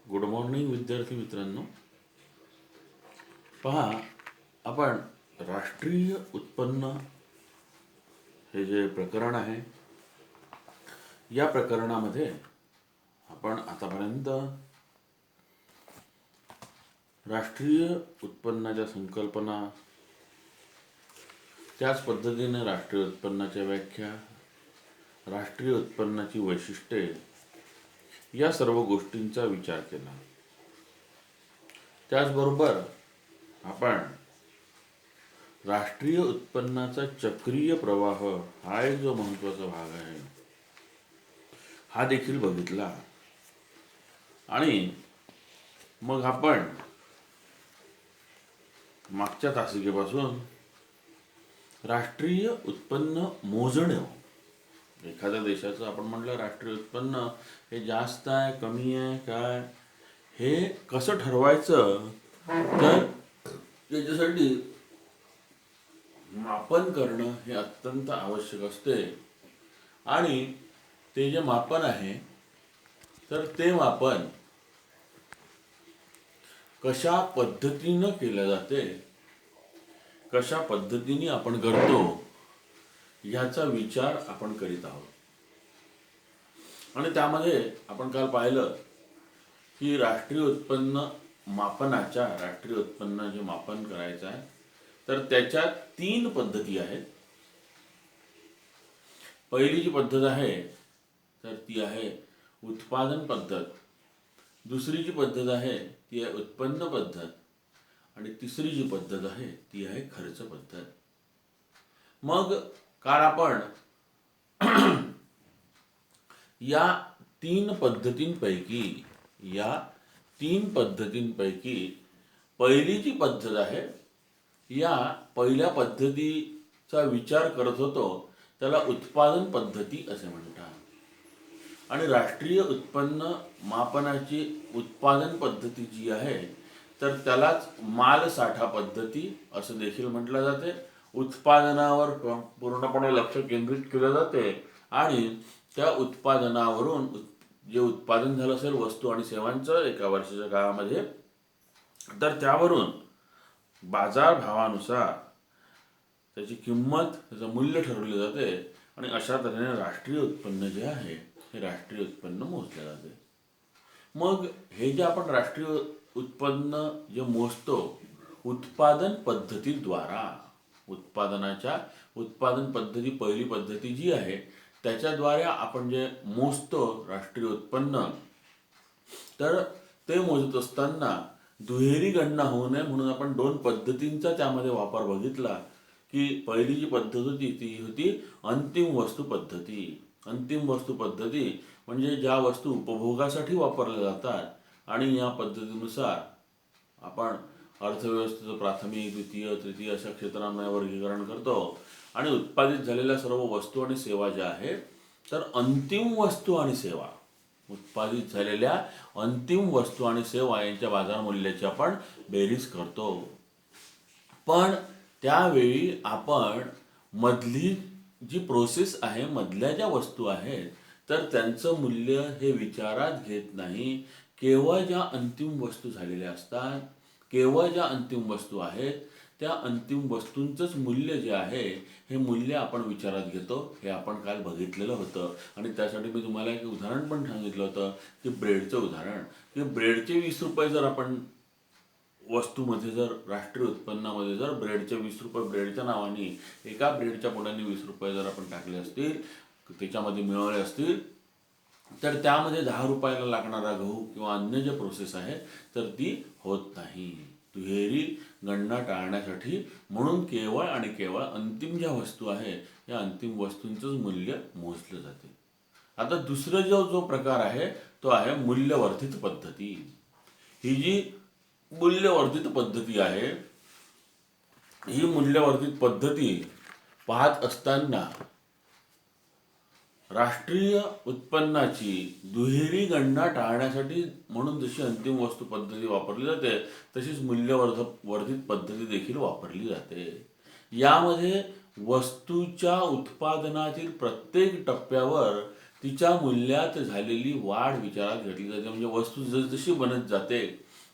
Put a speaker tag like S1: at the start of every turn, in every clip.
S1: Good morning विद्यार्थी मित्रांनो. पहा, आपण राष्ट्रीय उत्पन्न हे जे प्रकरण आहे, या प्रकरणामध्ये आपण आतापर्यंत राष्ट्रीय उत्पन्नाच्या संकल्पना, त्याच पद्धतीने राष्ट्रीय उत्पन्नाच्या व्याख्या, राष्ट्रीय उत्पन्नाची वैशिष्ट्ये या सर्व गोष्टींचा विचार केला. त्याचबरोबर आपण राष्ट्रीय उत्पन्नाचा चक्रीय प्रवाह हा एक जो महत्त्वाचा भाग आहे हा देखील बघितला. आणि मग आपण मागच्या तासिकेपासून राष्ट्रीय उत्पन्न मोजणं, एखाद्या देशाचं आपण म्हटलं राष्ट्रीय उत्पन्न हे जास्त आहे, कमी आहे, काय हे कसं ठरवायचं, तर याच्यासाठी मापन करणं हे अत्यंत आवश्यक असते. आणि ते जे मापन आहे तर ते मापन कशा पद्धतीनं केलं जाते, कशा पद्धतीने आपण करतो याचा विचार आपण करीत आहोत. आणि त्यामध्ये आपण काल पाहिलं की राष्ट्रीय उत्पन्न मापनाच्या, राष्ट्रीय उत्पन्न जे मापन करायचं आहे तर त्याच्यात 3 पद्धती आहेत. पहिली जी पद्धत आहे तर ती आहे उत्पादन पद्धत, दुसरी जी पद्धत आहे ती आहे उत्पन्न पद्धत, आणि तिसरी जी पद्धत आहे ती आहे खर्च पद्धत. मग काल आपण या 3 पद्धतींपैकी पहिली जी पद्धत आहे, या पहिल्या पद्धतीचा विचार करत होतो त्याला उत्पादन पद्धती असे म्हणतात. आणि राष्ट्रीय उत्पन्न मापनाची उत्पादन पद्धती जी आहे तर त्यालाच माल साठा पद्धती असं देखील म्हटलं जाते. उत्पादनावर पूर्णपणे लक्ष केंद्रित केलं जाते आणि त्या उत्पादनावरून जे उत्पादन झालं असेल वस्तू आणि सेवांचं एका वर्षाच्या काळामध्ये, तर त्यावरून बाजारभावानुसार त्याची किंमत, त्याचं मूल्य ठरवले जाते. आणि अशा तऱ्हेने राष्ट्रीय उत्पन्न जे आहे हे राष्ट्रीय उत्पन्न मोजले जाते. मग हे जे आपण राष्ट्रीय उत्पन्न जे मोजतो उत्पादन पद्धतीद्वारा, उत्पादन पद्धती पहिली पद्धती जी आहे त्याच्याद्वारे आपण जे मोजतो राष्ट्रीय उत्पन्न, तर ते मोजत असताना दुहेरी गणना होऊ नये म्हणून आपण 2 पद्धतींचा त्यामध्ये वापर बघितला. की पहिली जी पद्धत होती ती होती अंतिम वस्तू पद्धती. अंतिम वस्तू पद्धती म्हणजे ज्या वस्तू उपभोगासाठी वापरल्या जातात, आणि या पद्धतीनुसार आपण अर्थव्यवस्थेचं प्राथमिक, द्वितीय, तृतीय अशा क्षेत्रांमध्ये वर्गीकरण करतो. आणि उत्पादित झालेल्या सर्व वस्तू आणि सेवा ज्या आहेत तर अंतिम वस्तू आणि सेवा, उत्पादित झालेल्या अंतिम वस्तू आणि सेवा यांच्या बाजार मूल्याची आपण बेरीज करतो. पण त्यावेळी आपण मधली जी प्रोसेस आहे, मधल्या ज्या वस्तू आहेत तर त्यांचं मूल्य हे विचारात घेत नाही. केवळ ज्या अंतिम वस्तू झालेल्या असतात, केवळ ज्या अंतिम वस्तू आहेत त्या अंतिम वस्तूंचंच मूल्य जे आहे हे मूल्य आपण विचारात घेतो. हे आपण काल बघितलेलं होतं. आणि त्यासाठी मी तुम्हाला एक उदाहरण पण सांगितलं होतं की ब्रेडचं उदाहरण, की ब्रेडचे 20 रुपये जर आपण वस्तूमध्ये, जर राष्ट्रीय उत्पन्नामध्ये जर ब्रेडचे 20 रुपये ब्रेडच्या नावाने एका ब्रेडच्या पुढ्याने 20 रुपये जर आपण टाकले असतील, त्याच्यामध्ये मिळवले असतील, तर त्यामध्ये 10 रुपयाला लागणारा गहू किंवा अन्य जे प्रोसेस आहे तर ती होत नाही. दुहेरी गणना टाळण्यासाठी म्हणून केवळ आणि केवळ अंतिम ज्या वस्तू आहे या अंतिम वस्तूंचंच मूल्य मोजलं जाते. आता दुसरा जो प्रकार आहे तो आहे मूल्यवर्धित पद्धती. ही जी मूल्यवर्धित पद्धती आहे, ही मूल्यवर्धित पद्धती पाहत असताना राष्ट्रीय उत्पन्नाची दुहेरी गणना टाळण्यासाठी म्हणून जशी अंतिम वस्तू पद्धती वापरली जाते तशीच मूल्यवर्धित पद्धती देखील वापरली जाते. यामध्ये वस्तूच्या उत्पादनातील प्रत्येक टप्प्यावर तिच्या मूल्यात झालेली वाढ विचारात घेतली जाते. म्हणजे वस्तू जसजशी बनत जाते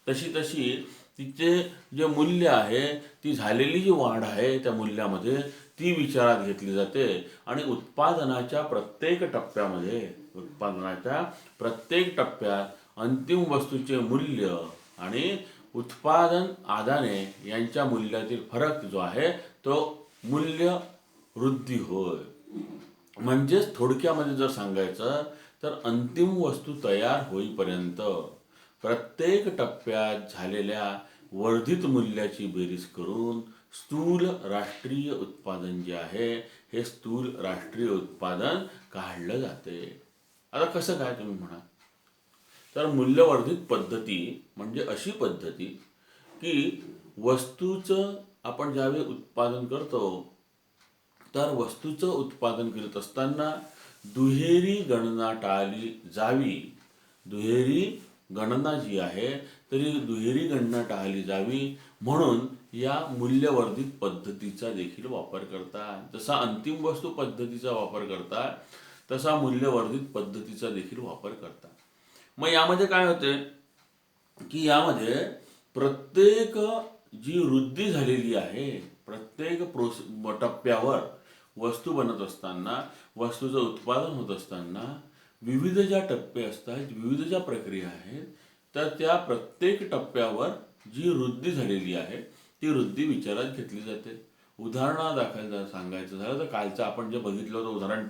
S1: तशी तशी तिचे जे मूल्य आहे, ती झालेली जी वाढ आहे त्या मूल्यामध्ये ती विचारात घेतली जाते. आणि उत्पादनाच्या प्रत्येक टप्प्यात अंतिम वस्तूचे मूल्य आणि उत्पादन आदाने यांच्या मूल्यातील फरक जो आहे तो मूल्य वृद्धी होय. म्हणजेच थोडक्यामध्ये जर सांगायचं तर अंतिम वस्तू तयार होईपर्यंत प्रत्येक टप्प्यात झालेल्या वर्धित मूल्याची बेरीज करून स्थूल राष्ट्रीय उत्पादन जे आहे हे स्थूल राष्ट्रीय उत्पादन काढलं जाते. आता कसं काय तुम्ही म्हणा, तर मूल्यवर्धित पद्धती म्हणजे अशी पद्धती की वस्तूचं आपण ज्यावेळी उत्पादन करतो तर वस्तूचं उत्पादन करत असताना दुहेरी गणना टाळली जावी. दुहेरी गणना जी आहे तरी दुहेरी गणना टाळली जावी म्हणून या मूल्यवर्धित पद्धतीचा देखील वापर करतात. जसा अंतिम वस्तू पद्धतीचा वापर करतात तसा मूल्यवर्धित पद्धतीचा देखील वापर करतात. मग यामध्ये काय होते की यामध्ये प्रत्येक जी वृद्धी झालेली आहे प्रत्येक टप्प्यावर वस्तू बनत असताना वस्तूचं उत्पादन होत असताना विविध ज्या टप्पे असतात विविध ज्या प्रक्रिया आहेत तर त्या प्रत्येक टप्प्यावर जी वृद्धी झालेली आहे ती वृद्धी विचारात घेतली जाते. उदाहरणादाखल सांगायचं झालं तर कालचं आपण जे बघितलं होतं उदाहरण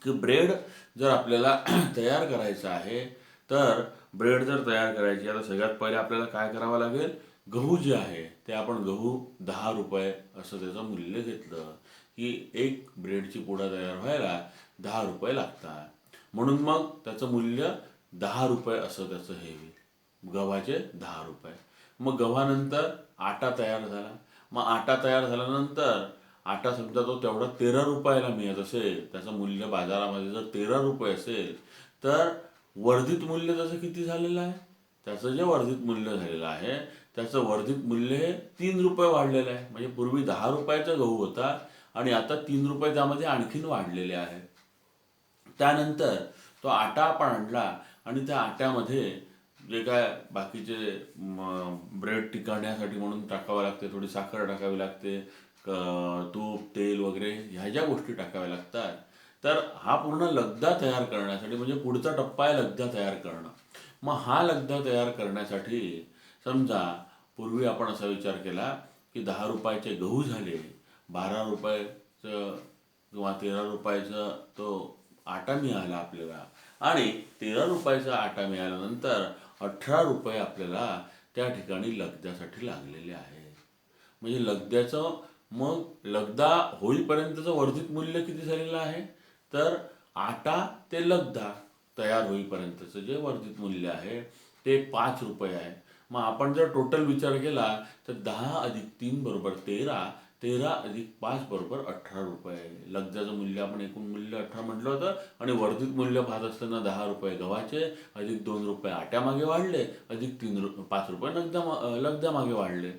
S1: की ब्रेड जर आपल्याला तयार करायचं आहे तर ब्रेड जर तयार करायची आता सगळ्यात पहिले आपल्याला काय करावं लागेल, गहू जे आहे ते आपण गहू 10 रुपये असं त्याचं मूल्य घेतलं की एक ब्रेडची पुडा तयार व्हायला 10 रुपये लागतात. म्हणून मग त्याचं मूल्य 10 रुपये असं त्याचं हे होईल, गव्हाचे 10 रुपये. मग गव्हानंतर आटा तयार झाला. मग आटा तयार झाल्यानंतर आटा समजा तो तेवढा 13 रुपयाला मिळत असेल, त्याचं मूल्य बाजारामध्ये जर 13 रुपये असेल तर वर्धित मूल्य त्याचं किती झालेलं आहे, त्याचं जे वर्धित मूल्य झालेलं आहे त्याचं वर्धित मूल्य हे 3 रुपये वाढलेलं आहे. म्हणजे पूर्वी 10 रुपयाचा गहू होता आणि आता 3 रुपये त्यामध्ये आणखीन वाढलेले आहे. त्यानंतर तो आटा आपण आणला आणि त्या आट्यामध्ये जे काय बाकीचे ब्रेड टिकवण्यासाठी म्हणून टाकावं लागते, थोडी साखर टाकावी लागते, तूप तेल वगैरे ह्या ज्या गोष्टी टाकाव्या लागतात. तर हा पूर्ण लगदा तयार करण्यासाठी म्हणजे पुढचा टप्पा आहे लगदा तयार करणं. मग हा लगदा तयार करण्यासाठी समजा पूर्वी आपण असा विचार केला की 10 रुपयाचे गहू झाले, 12 रुपयाचं किंवा 13 रुपयाचा तो आटा मिळाला आपल्याला आणि 13 रुपयाचा आटा मिळाल्यानंतर 18 रुपये आपल्याला त्या ठिकाणी लगद्यासाठी लागलेले आहे. म्हणजे लगद्याचं मग लगदा होईपर्यंतचं वर्धित मूल्य किती झालेलं आहे, तर आटा ते लगदा तयार होईपर्यंतचं जे वर्धित मूल्य आहे ते 5 रुपये आहे. मग आपण जर टोटल विचार केला तर 10 अधिक 3 बरोबर 13, 13 अधिक 5 बरोबर 18 रुपये. लगद्याचं मूल्य आपण एकूण मूल्य 18 म्हटलं होतं आणि वर्धित मूल्य पाहत असताना 10 रुपये गव्हाचे अधिक 2 रुपये आट्यामागे वाढले अधिक 5 रुपये लगद्यामागे वाढले.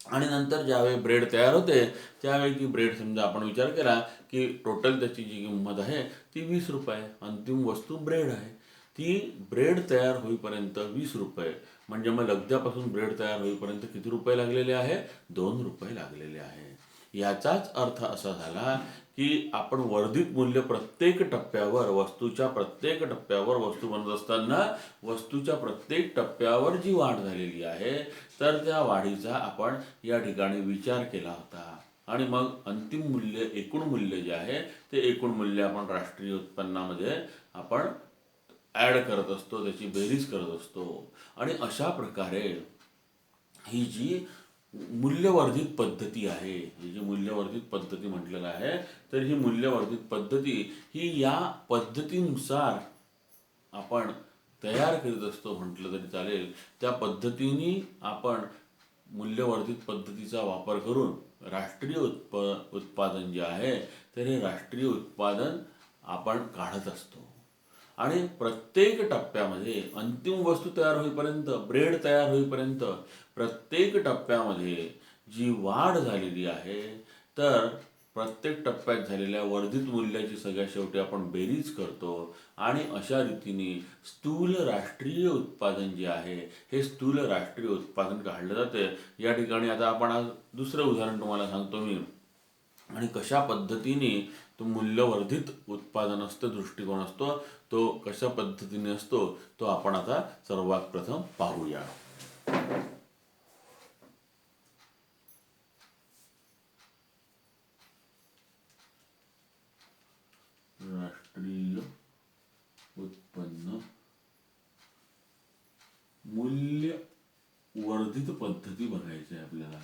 S1: आणि नंतर ज्यावेळी ब्रेड तयार होते त्यावेळी ती ब्रेड समजा आपण विचार केला की टोटल त्याची जी किंमत आहे ती 20 रुपये, अंतिम वस्तू ब्रेड आहे. ती ब्रेड तयार होईपर्यंत 20 रुपये म्हणजे मग लगद्यापासून ब्रेड तयार होईपर्यंत किती रुपये लागलेले आहे, 2 रुपये लागलेले आहे. याचाच अर्थ असा झाला की आपण वर्धित मूल्य प्रत्येक टप्प्यावर वस्तूच्या प्रत्येक टप्प्यावर वस्तू बनत असताना वस्तूच्या प्रत्येक टप्प्यावर जी वाढ झालेली आहे तर त्या वाढीचा आपण या ठिकाणी विचार केला होता. आणि मग अंतिम मूल्य एकूण मूल्य जे आहे ते एकूण मूल्य आपण राष्ट्रीय उत्पन्नामध्ये आपण ॲड करत असतो, त्याची बेरीज करत असतो. आणि अशा प्रकारे ही जी मूल्यवर्धित पद्धती आहे, ही जी मूल्यवर्धित पद्धती म्हटलेलं आहे तर ही मूल्यवर्धित पद्धती ही या पद्धतीनुसार आपण तयार करीत असतो म्हटलं तरी चालेल. त्या पद्धतीने आपण मूल्यवर्धित पद्धतीचा वापर करून राष्ट्रीय उत्पादन जे आहे तर हे राष्ट्रीय उत्पादन आपण काढत असतो. आणि प्रत्येक टप्प्यामध्ये अंतिम वस्तू तयार होईपर्यंत ब्रेड तयार होईपर्यंत प्रत्येक टप्प्यामध्ये जी वाढ झालेली आहे तर प्रत्येक टप्प्यात झालेल्या वर्धित मूल्याची सगळ्या शेवटी आपण बेरीज करतो आणि अशा रीतीने स्थूल राष्ट्रीय उत्पादन जे आहे हे स्थूल राष्ट्रीय उत्पादन काढलं जाते. या ठिकाणी आता आपण आज दुसरं उदाहरण तुम्हाला सांगतो मी, आणि कशा पद्धतीने तो मूल्यवर्धित उत्पादन असतो, दृष्टिकोन असतो, तो कशा पद्धतीने असतो तो आपण आता सर्वात प्रथम पाहूया. राष्ट्रीय उत्पन्न मूल्य वर्धित पद्धती बघायची आहे आपल्याला.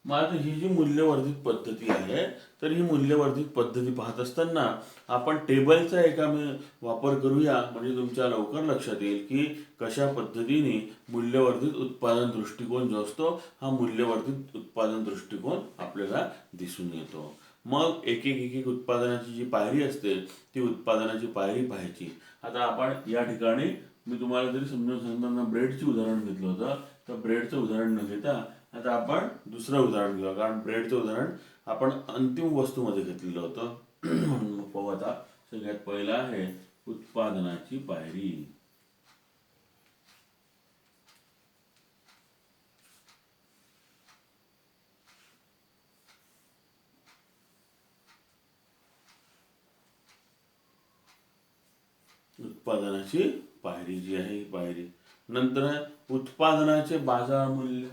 S1: मग आता ही जी मूल्यवर्धित पद्धती आहे, तर ही मूल्यवर्धित पद्धती पाहत असताना आपण टेबलचा एका वापर करूया, म्हणजे तुमच्या लवकर लक्षात येईल की कशा पद्धतीने मूल्यवर्धित उत्पादन दृष्टिकोन जो असतो हा मूल्यवर्धित उत्पादन दृष्टिकोन आपल्याला दिसून येतो. मग एक एक एक एक उत्पादनाची जी पायरी असते ती उत्पादनाची पायरी पाहायची. आता आपण या ठिकाणी मी तुम्हाला जरी समजून सांगताना ब्रेडची उदाहरण घेतलं होतं, तर ब्रेडचं उदाहरण न घेता आता आपण दुसरं उदाहरण घेऊया, कारण ब्रेडचं उदाहरण आपण अंतिम वस्तूमध्ये घेतलेलं होतं. म्हणून मग पाहू आता. सगळ्यात पहिला आहे उत्पादनाची पायरी. उत्पादनाची पायरी जी आहे ही पायरी. नंतर आहे उत्पादनाचे बाजार मूल्य.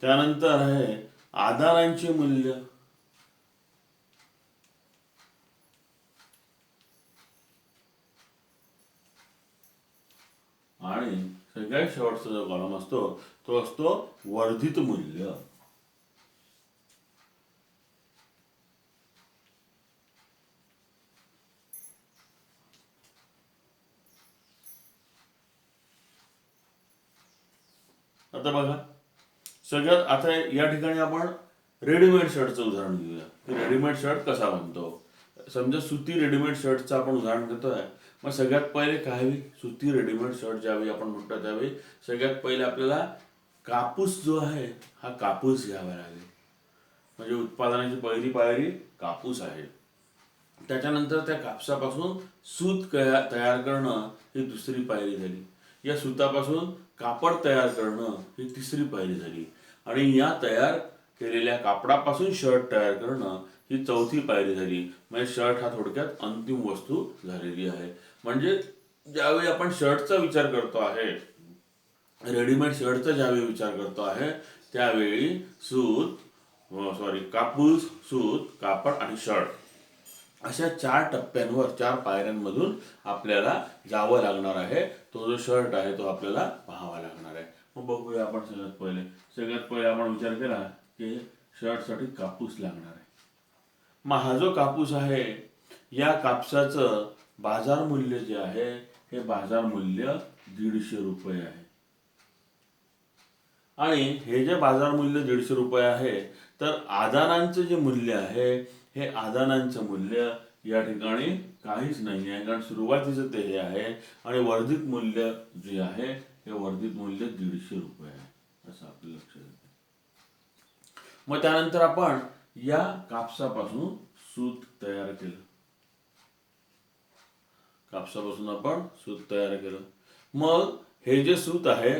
S1: त्यानंतर आहे आधारांचे मूल्य. आणि सगळ्यात शेवटचा जो कॉलम असतो तो असतो वर्धित मूल्य. आता बघा, सगळ्यात आता या ठिकाणी आपण रेडीमेड शर्टचं उदाहरण घेऊया की रेडीमेड शर्ट कसा बनतो. समजा सुती रेडीमेड शर्टचं आपण उदाहरण घेतोय. मग सगळ्यात पहिले काय होईल, सुती रेडीमेड शर्ट ज्यावेळी आपण म्हणतो त्यावेळी सगळ्यात पहिले आपल्याला कापूस जो आहे हा कापूस घ्यावा लागेल. म्हणजे उत्पादनाची पहिली पायरी कापूस आहे. त्याच्यानंतर त्या कापसापासून सूत तयार करणं ही दुसरी पायरी झाली. या सुतापासून कापड तयार करणं ही तिसरी पायरी झाली. आणि या तयार केलेल्या कापडापासून शर्ट तयार करणं ही चौथी पायरी झाली. म्हणजे शर्ट हा थोडक्यात अंतिम वस्तू झालेली आहे. म्हणजे ज्यावेळी आपण शर्टचा विचार करतो आहे, रेडीमेड शर्टचा ज्यावेळी विचार करतो आहे, त्यावेळी कापूस, सूत, कापड आणि शर्ट अशा 4 टप्प्यांवर 4 पायऱ्यांमधून आपल्याला जावं लागणार आहे. तो जो शर्ट आहे तो आपल्याला पाहावा लागणार आहे. मग बघूया आपण. सगळ्यात पहिले आपण विचार केला की शर्टसाठी कापूस लागणार आहे. मग हा जो कापूस आहे या कापसाचं बाजार मूल्य जे आहे हे बाजार मूल्य 150 रुपये आहे. आणि हे जे बाजार मूल्य 150 रुपये आहे, तर आदानांचं जे मूल्य आहे हे आदानांचं मूल्य या ठिकाणी काहीच नाही आहे, कारण सुरुवातीचं ते हे आहे. आणि वर्धित मूल्य जे आहे हे वर्धित मूल्य 150 रुपये आहे, असं आपल्या लक्षात येतं. मग त्यानंतर आपण या कापसापासून सूत तयार केलं. कापसापासून आपण सूत तयार केलं. मग हे जे सूत आहे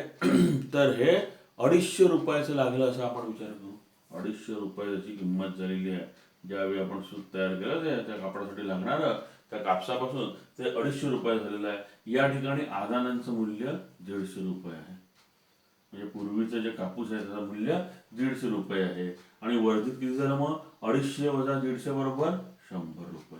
S1: तर हे 250 रुपयाचं लागलं असं आपण विचार करू. 250 रुपये त्याची किंमत झालेली आहे. ज्यावेळी आपण सूत तयार केलं त्या कापडासाठी लागणारं त्या कापसापासून ते 250 रुपये झालेलं आहे. या ठिकाणी आदानांचं मूल्य 150 रुपये आहे. म्हणजे पूर्वीचं जे कापूस आहे त्याचं मूल्य 150 रुपये आहे. आणि वर्धित किती झालं मग, 250 वजा 150 बरोबर 100 रुपये.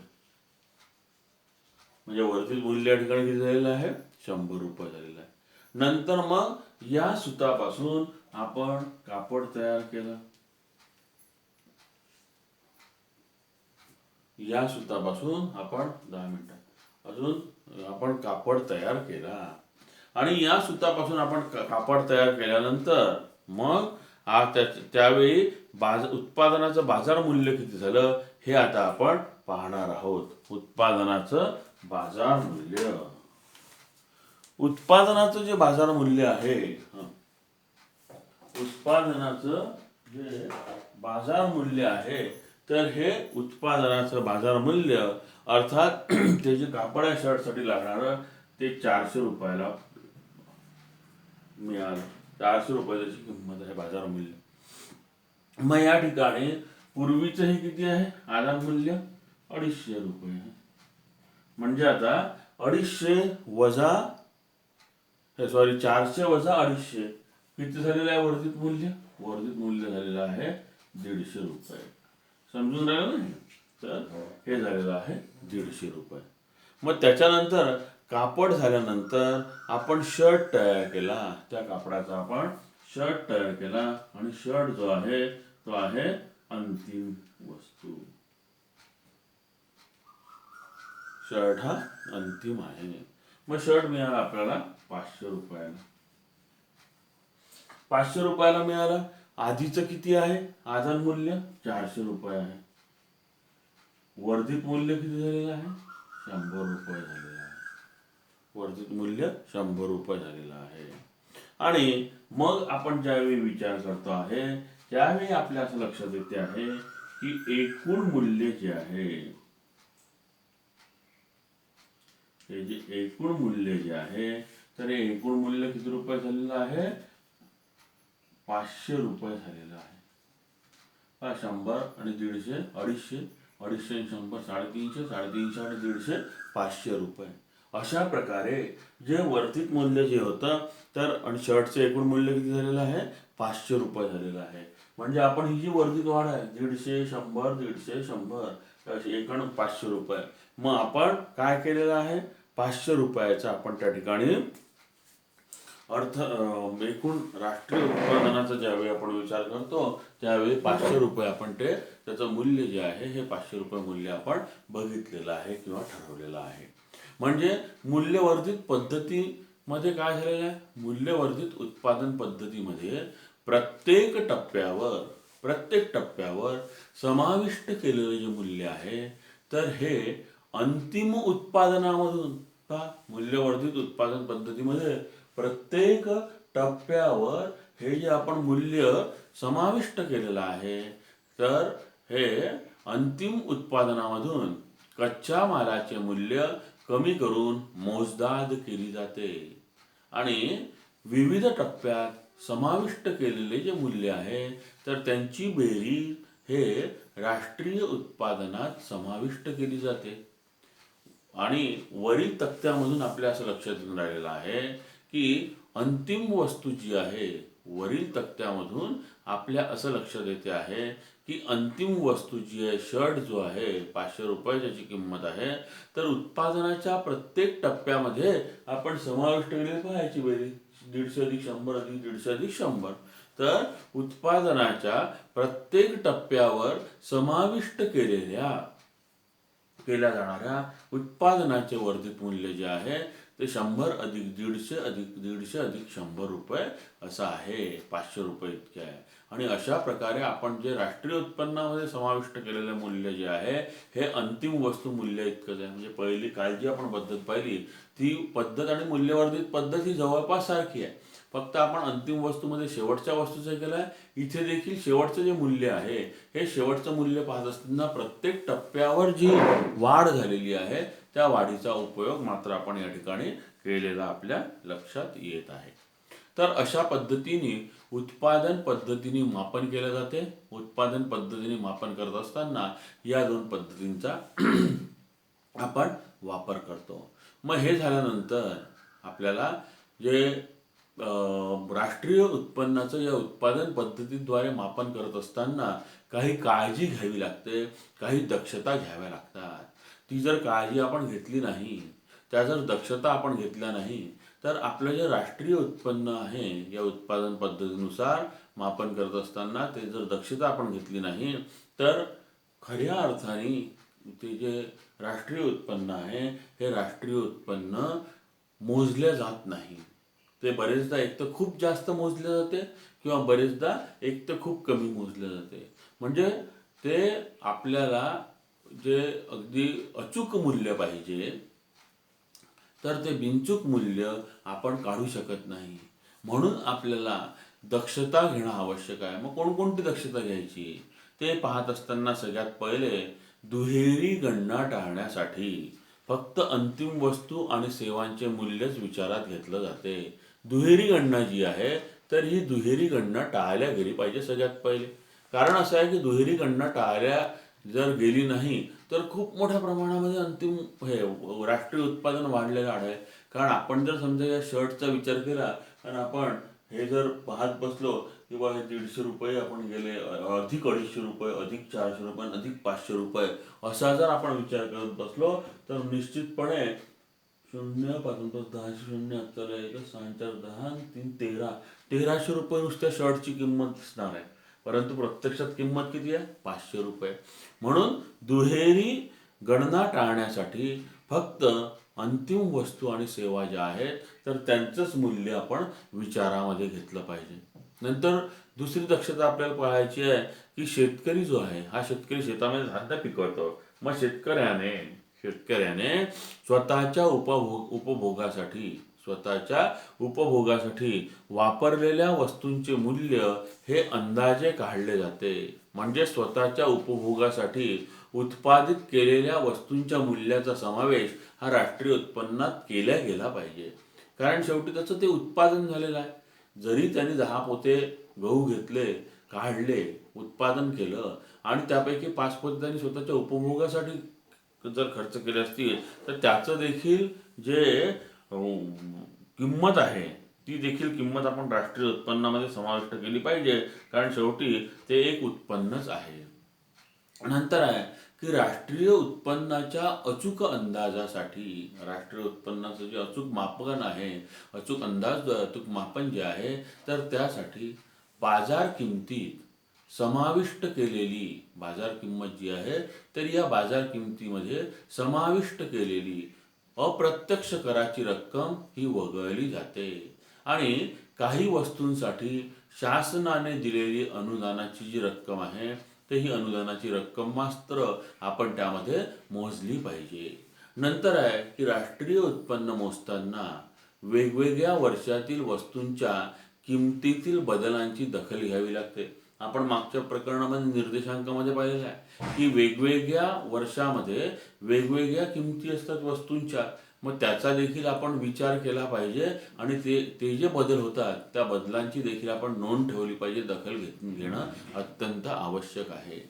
S1: म्हणजे वर्धित मूल्य या ठिकाणी किती झालेलं आहे, 100 रुपये झालेलं आहे. नंतर मग या सुतापासून आपण कापड तयार केलं. या सुतापासून आपण 10 मिनिटं अजून आपण कापड तयार केला. आणि या सुतापासून आपण कापड तयार केल्यानंतर मग त्यावेळी उत्पादनाचं बाजार मूल्य किती झालं हे आता आपण पाहणार आहोत. उत्पादनाचं बाजार मूल्य. उत्पादनाचं जे बाजार मूल्य आहे, उत्पादनाचं जे बाजार मूल्य आहे, तर हे उत्पादनाचं बाजार मूल्य अर्थात ते जे कापड या शर्टसाठी लागणार ते 400 रुपयाला मिळालं. 400 रुपयाची किंमत आहे बाजार मूल्य. मग या ठिकाणी पूर्वीचं हे किती आहे आधार मूल्य? 250 रुपये आहे. म्हणजे आता 250 वजा 400 वजा 250 किती झालेलं आहे वर्धित मूल्य? वर्धित मूल्य झालेलं आहे 150 रुपये. समजून राहिलं नाही? तर हे झालेलं आहे 150 रुपये. मग त्याच्यानंतर कापड झाल्यानंतर आपण शर्ट तयार केला. त्या कापडाचा आपण शर्ट तयार केला आणि शर्ट जो आहे तो आहे अंतिम वस्तू. शर्ट हा अंतिम आहे. मग शर्ट मिळाला आपल्याला 500 रुपयाला. 500 रुपयाला मिळाला. आधीचं किती आहे आधार मूल्य? 400 रुपये आहे. वर्धित मूल्य किती झालेलं आहे? 100 रुपये झालेलं आहे. वर्धित मूल्य 100 रुपये झालेलं आहे. आणि मग आपण ज्यावेळी विचार करतो आहे त्यावेळी आपल्या असं लक्षात येते आहे की एकूण मूल्य जे आहे, हे जे एकूण मूल्य जे आहे, तर हे एकूण मूल्य किती रुपये झालेलं आहे? 500 रुपये झालेलं आहे. 100 आणि 150, 250, 250 आणि 100, 350, 350 आणि 150, 500 रुपये. अशा प्रकारे जे वर्धित मूल्य जे होतं तर आणि शर्टचं एकूण मूल्य किती झालेलं आहे? 500 रुपये झालेलं आहे. म्हणजे आपण ही जी वर्धित वाढ आहे 150, 100, 150, 100 एकूण 500 रुपये. मग आपण काय केलेलं आहे? 500 रुपयाचा आपण त्या ठिकाणी एकूण राष्ट्रीय उत्पादनाचा ज्यावेळी आपण विचार करतो त्यावेळी 500 रुपये आपण त्याचं मूल्य जे आहे हे 500 रुपये मूल्य आपण बघितलेलं आहे किंवा ठरवलेलं आहे. म्हणजे मूल्यवर्धित पद्धतीमध्ये काय झालेलं आहे? मूल्यवर्धित उत्पादन पद्धतीमध्ये प्रत्येक टप्प्यावर समाविष्ट केलेले जे मूल्य आहे तर हे अंतिम उत्पादनामधून मूल्यवर्धित उत्पादन पद्धतीमध्ये प्रत्येक टप्प्यावर हे जे आपण मूल्य समाविष्ट केलेलं आहे तर हे अंतिम उत्पादनामधून कच्च्या मालाचे मूल्य कमी करून मोजदाद केली जाते. आणि विविध टप्प्यात समाविष्ट केलेले जे मूल्य आहे तर त्यांची बेरीज हे राष्ट्रीय उत्पादनात समाविष्ट केली जाते. आणि वरील तक्त्यामधून आपल्या असं लक्षात येऊन राहिलेलं आहे की अंतिम वस्तू जी आहे, वरील तक्त्यामधून आपल्या असं लक्षात येते आहे की अंतिम वस्तू जी आहे शर्ट जो आहे 500 रुपये ज्याची किंमत आहे, तर उत्पादनाच्या प्रत्येक टप्प्यामध्ये आपण समाविष्ट केलेली पाहायची बेरीज 150 अधिक 100 अधिक 150 अधिक 100. तर उत्पादनाच्या प्रत्येक टप्प्यावर समाविष्ट केल्या जाणाऱ्या उत्पादनाचे वर्धित मूल्य जे आहे ते 100 अधिक 150 अधिक 150 अधिक 100 रुपये असं आहे. 500 रुपये इतके आहे. आणि अशा प्रकारे आपण जे राष्ट्रीय उत्पन्नामध्ये समाविष्ट केलेले मूल्य जे आहे हे अंतिम वस्तू मूल्य इतकंच आहे. म्हणजे पहिली काल जी आपण पद्धत पाहिली ती पद्धत आणि मूल्यवर्धित पद्धत ही जवळपास सारखी आहे. फक्त आपण अंतिम वस्तूमध्ये शेवटच्या वस्तूचं केलं आहे. इथे देखील शेवटचं जे मूल्य आहे हे शेवटचं मूल्य पाहत असताना प्रत्येक टप्प्यावर जी वाढ झालेली आहे त्या वाढीचा उपयोग मात्र आपण या ठिकाणी केलेला आपल्या लक्षात येत आहे. तर अशा पद्धतीने उत्पादन पद्धतीने मापन केले जाते. उत्पादन पद्धतीने मापन करत असताना या दोन पद्धतींचा आपण वापर करतो. मग हे झाल्यानंतर आपल्याला जे राष्ट्रीय उत्पन्नाचं या उत्पादन पद्धतीद्वारे मापन करत असताना काही काळजी घ्यावी लागते, काही दक्षता घ्याव्या लागतात. ती जर काळजी आपण घेतली नाही, त्या जर दक्षता आपण घेतल्या नाही तर आपलं जे राष्ट्रीय उत्पन्न आहे या उत्पादन पद्धतीनुसार मापन करत असताना ते जर दक्षता आपण घेतली नाही तर खऱ्या अर्थाने ते जे राष्ट्रीय उत्पन्न आहे हे राष्ट्रीय उत्पन्न मोजले जात नाही. ते बरेचदा एक तर खूप जास्त मोजले जाते किंवा बरेचदा एक तर खूप कमी मोजले जाते. म्हणजे ते आपल्याला जे अगदी अचूक मूल्य पाहिजे, तर ते बिनचूक मूल्य आपण काढू शकत नाही. म्हणून आपल्याला दक्षता घेणं आवश्यक आहे. मग कोणकोणती दक्षता घ्यायची ते पाहत असताना सगळ्यात पहिले दुहेरी गणना टाळण्यासाठी फक्त अंतिम वस्तू आणि सेवांचे मूल्यच विचारात घेतलं जाते. दुहेरी गणना जी आहे, तर ही दुहेरी गणना टाळल्या गेली पाहिजे सगळ्यात पहिले. कारण असं आहे की दुहेरी गणना टाळल्या जर गेली नाही तर खूप मोठ्या प्रमाणामध्ये अंतिम हे राष्ट्रीय उत्पादन वाढलेलं आढळेल. कारण आपण जर समजा या शर्टचा विचार केला आणि आपण हे जर पाहत बसलो की बा हे 150 रुपये आपण गेले, अधिक 250 रुपये, अधिक 400 रुपये, अधिक 500 रुपये, असा जर आपण विचार करत बसलो तर निश्चितपणे शून्य पासून तो 10 शून्य चला एक 6 4 10 3 13 1300 रुपये नुसत्या शर्टची किंमत दिसणार आहे. परंतु प्रत्यक्षात किंमत किती आहे? 500 रुपये. म्हणून दुहेरी गणना टाळण्यासाठी फक्त अंतिम वस्तू आणि सेवा ज्या आहेत तर त्यांचंच मूल्य आपण विचारामध्ये घेतलं पाहिजे. नंतर दुसरी दक्षता आपल्याला पाहायची आहे की शेतकरी जो आहे हा शेतकरी शेतामध्ये धान्य पिकवतो. मग शेतकऱ्याने स्वतःच्या उपभोगासाठी वापरलेल्या वस्तूंचे मूल्य हे अंदाजे काढले जाते. म्हणजे स्वतःच्या उपभोगासाठी उत्पादित केलेल्या वस्तूंच्या मूल्याचा समावेश हा राष्ट्रीय उत्पन्नात केला गेला पाहिजे. कारण शेवटी त्याचं ते उत्पादन झालेलं आहे. जरी त्यांनी 10 पोते गहू घेतले, काढले, उत्पादन केलं आणि त्यापैकी 5 पोते त्यांनी स्वतःच्या उपभोगासाठी जर खर्च केले असतील तर त्याचं देखील जे किंमत आहे ती देखील किंमत आपण राष्ट्रीय उत्पन्नामध्ये समाविष्ट केली पाहिजे. कारण शेवटी ते एक उत्पन्नच आहे. नंतर आहे की राष्ट्रीय उत्पन्नाच्या अचूक अंदाजासाठी राष्ट्रीय उत्पन्नाचं जे अचूक मापन आहे, अचूक अंदाज, अचूक मापन जे आहे, तर त्यासाठी बाजार किमतीत समाविष्ट केलेली बाजार किंमत जी आहे तर या बाजार किमतीमध्ये समाविष्ट केलेली अप्रत्यक्ष कराची रक्कम ही वगळली जाते. आणि काही वस्तूंसाठी शासनाने दिलेली अनुदानाची जी रक्कम आहे तर ही अनुदानाची रक्कम मात्र आपण त्यामध्ये मोजली पाहिजे. नंतर आहे की राष्ट्रीय उत्पन्न मोजताना वेगवेगळ्या वर्षातील वस्तूंच्या किमतीतील बदलांची दखल घ्यावी लागते. आपण मागच्या प्रकरणामध्ये निर्देशांकामध्ये पाहिलेलं आहे की वेगवेगळ्या वर्षामध्ये वेगवेगळ्या किमती असतात वस्तूंच्या. मग त्याचा देखील आपण विचार केला पाहिजे आणि ते जे बदल होतात त्या बदलांची देखील आपण नोंद ठेवली पाहिजे, दखल घेणं अत्यंत आवश्यक आहे.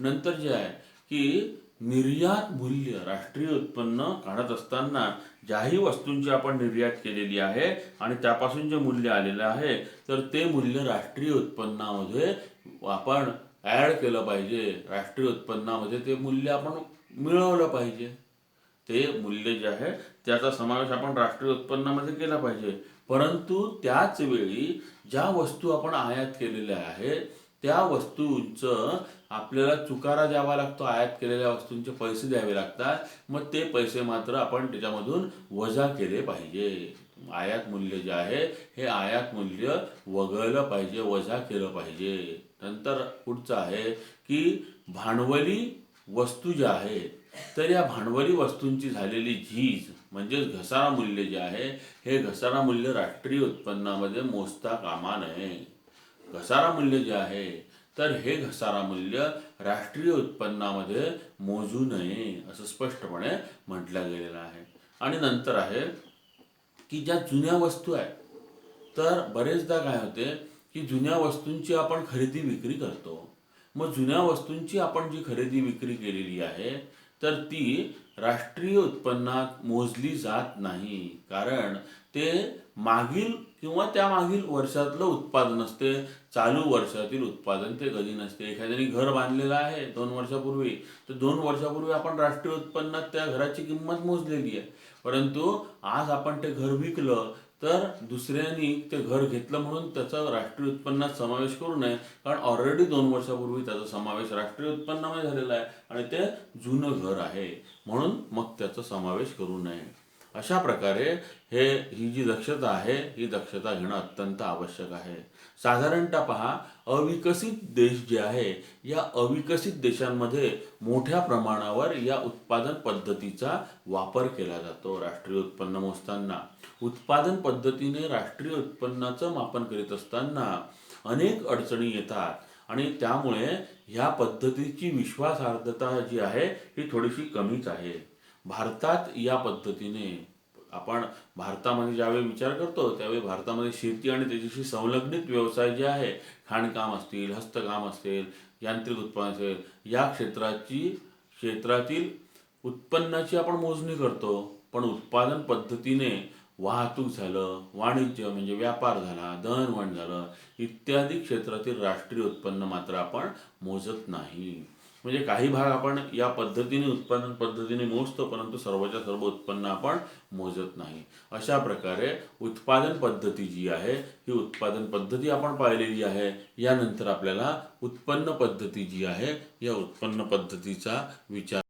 S1: नंतर जे आहे की निर्यात मूल्य राष्ट्रीय उत्पन्न काढत असताना ज्याही वस्तूंची आपण निर्यात केलेली आहे आणि त्यापासून जे मूल्य आलेलं आहे तर ते मूल्य राष्ट्रीय उत्पन्नामध्ये आपण ॲड केलं पाहिजे. राष्ट्रीय उत्पन्नामध्ये ते मूल्य आपण मिळवलं पाहिजे. ते मूल्य जे आहे त्याचा समावेश आपण राष्ट्रीय उत्पन्नामध्ये केला पाहिजे. परंतु त्याच वेळी ज्या वस्तू आपण आयात केलेल्या आहेत त्या वस्तूंचं आपल्याला चुकारा द्यावा लागतो. आयात केलेल्या वस्तूंचे पैसे द्यावे लागतात. मग ते पैसे मात्र आपण त्याच्यामधून वजा केले पाहिजे. आयात मूल्य जे आहे हे आयात मूल्य वगळलं पाहिजे, वजा केलं पाहिजे. नंतर पुढचं आहे की भांडवली वस्तू ज्या आहेत तर या भांडवली वस्तूंची झालेली झीज म्हणजेच घसारा मूल्य जे आहे हे घसारा मूल्य राष्ट्रीय उत्पन्नामध्ये मोजता कामा नये. घसारा मूल्य जे आहे तर हे घसारा मूल्य राष्ट्रीय उत्पन्नामध्ये मोजू नये असं स्पष्टपणे म्हटलं गेलेलं आहे. आणि नंतर आहे की ज्या जुन्या वस्तू आहेत तर बरेचदा काय होते की जुन्या वस्तूंची आपण खरेदी विक्री करतो. मग जुन्या वस्तूंची आपण जी खरेदी विक्री केलेली आहे तर ती राष्ट्रीय उत्पन्नात मोजली जात नाही. कारण ते मागील किंवा त्या मागील वर्षातलं उत्पादन असते. चालू वर्षातील उत्पादन ते कधी नसते. एखाद्याने घर बांधलेलं आहे 2 वर्षापूर्वी तर 2 वर्षापूर्वी आपण राष्ट्रीय उत्पन्नात त्या घराची किंमत मोजलेली आहे. परंतु आज आपण ते घर विकलं तर दुसऱ्यांनी ते घर घेतलं म्हणून त्याचा राष्ट्रीय उत्पन्नात समावेश करू नये. कारण ऑलरेडी 2 वर्षापूर्वी त्याचा समावेश राष्ट्रीय उत्पन्नामध्ये झालेला आहे आणि ते जुनं घर आहे म्हणून मग त्याचा समावेश करू नये. अशा प्रकारे ही जी दक्षता आहे ही दक्षता घेणं अत्यंत आवश्यक आहे. साधारणतः पहा, अविकसित देश जे आहे या अविकसित देशांमध्ये मोठ्या प्रमाणावर या उत्पादन पद्धतीचा वापर केला जातो. राष्ट्रीय उत्पन्न मोजताना उत्पादन पद्धतीने राष्ट्रीय उत्पन्नाचं मापन करीत असताना अनेक अडचणी येतात आणि त्यामुळे ह्या पद्धतीची विश्वासार्हता जी आहे ही थोडीशी कमीच आहे. भारतात या पद्धतीने आपण भारतामध्ये ज्यावेळी विचार करतो त्यावेळी भारतामध्ये शेती आणि त्याच्याशी संलग्नित व्यवसाय जे आहे, खाणकाम असतील, हस्तकाम असेल, यांत्रिक उत्पादन असेल, या क्षेत्रातील उत्पन्नाची आपण मोजणी करतो. पण उत्पादन पद्धतीने वाहतूक झालं, वाणिज्य म्हणजे व्यापार झाला, दळणवळण झालं, इत्यादी क्षेत्रातील राष्ट्रीय उत्पन्न मात्र आपण मोजत नाही. म्हणजे काही भाग आपण या पद्धतीने उत्पादन पद्धतीने मोजतो, परंतु सर्वच्या सर्व उत्पन्न आपण मोजत नाही. अशा प्रकारे उत्पादन पद्धती जी आहे ही उत्पादन पद्धती आपण पाहिलेली आहे. यानंतर आपल्याला उत्पन्न पद्धती जी आहे या उत्पन्न पद्धतीचा विचार